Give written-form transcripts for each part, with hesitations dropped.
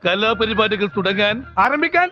കലാപരിപാടികൾ തുടങ്ങാൻ ആരംഭിക്കാൻ.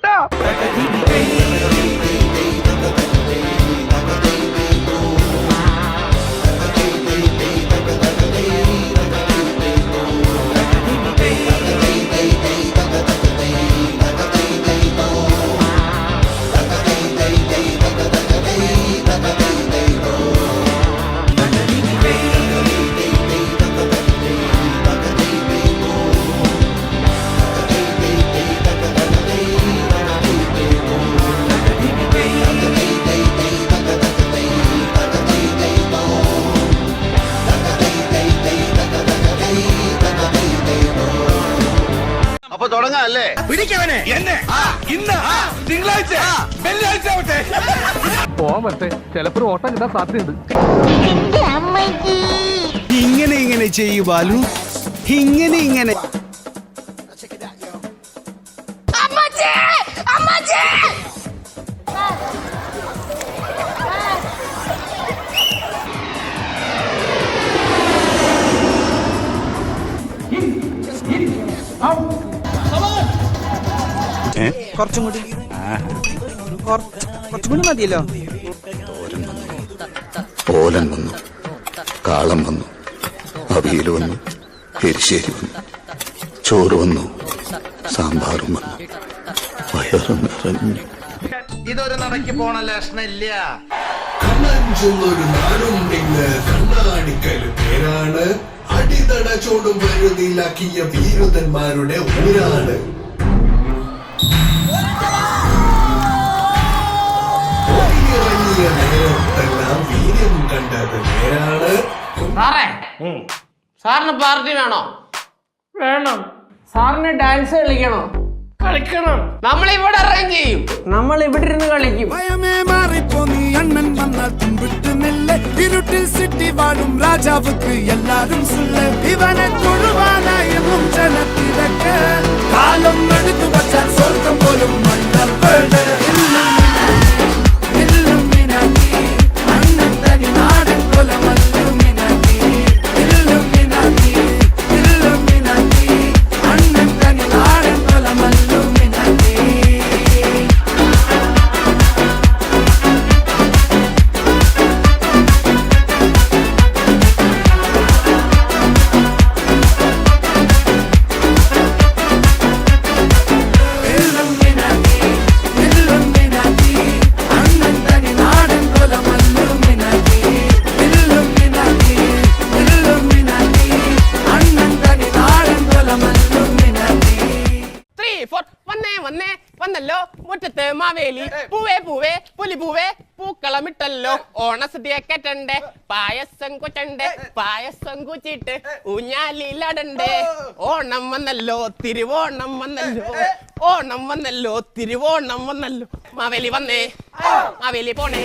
അപ്പൊ തുടങ്ങാല്ലേ? പിടിക്കവനെ എന്നെ ഇന്ന് തിങ്കളാഴ്ച വെള്ളിയാഴ്ച ആവട്ടെ. പോവാൻ പറ്റേ ചിലപ്പോൾ ഓട്ടം കിട്ടാൻ സാധ്യതയുണ്ട്. ഇങ്ങനെ ചെയ്യൂ ബാലു, ഇങ്ങനെ കുറച്ചും കൂടി മതിയല്ലോ. ഓലൻ വന്നു, കാളം വന്നു, അവിയൽ വന്നു, എരിശ്ശേരി വന്നു, ചോറ് വന്നു, സാമ്പാറും വന്നു, വയറും നിറഞ്ഞു. ഇതൊരു നടക്ക് പോണ ലക്ഷണില്ല. കണ്ണഞ്ചുന്നൊരു നാടുണ്ടെന്ന് കണ്ണാടിക്കല് പേരാണ്. അടിതട ചോടും വരുതിയിലാക്കിയ വീരുതന്മാരുടെ ഊരാണ്. ഇറങ്ങിയ നേരത്തെല്ലാം വീര്യം കണ്ടത് നേരാണ്. സാറിന് പാർട്ടി വേണോ? വേണം. സാറിന് ഡാൻസ് കളിക്കണോ? കളിക്കണം. നമ്മളിവിടെ അറേഞ്ച് ചെയ്യും. നമ്മൾ ഇവിടെ ഇരുന്ന് കളിക്കും. ഭയമേ മാറിപ്പോ നീ അണ്ണൻ വന്നാൽ തുമ്പിട്ട് നെല്ല്. ഇരുട്ടിൽ സിറ്റി വാഴും രാജാവുക്ക് എല്ലാരും സുല്ല്. ഇവനെ തൊഴുവാനായെന്നും ജനത്തിരക്ക്. കാലം എടുത്തു വച്ചാൽ സ്വർഗം പോലും മണ്ണപ്പേട്. അണ്ണൻ തനി നാടൻ കൊലമല്ലു മിനാക്കി. അണ്ണൻ തനി നാടൻ കൊലമല്ലു മിനാക്കി. വന്നല്ലോ മുറ്റത്ത് മാവേലി. പൂവേ പൂവേ പുലി പൂവേ പൂക്കളമിട്ടല്ലോ. ഓണസദ്യക്കറ്റണ്ടേ, പായസം കൊച്ചണ്ടേ, പായസം കുച്ചിട്ട് ഊഞ്ഞാലിലടണ്ടേ. ഓണം വന്നല്ലോ തിരുവോണം വന്നല്ലോ, ഓണം വന്നല്ലോ തിരുവോണം വന്നല്ലോ. മാവേലി വന്നേ, മാവേലി പോണേ.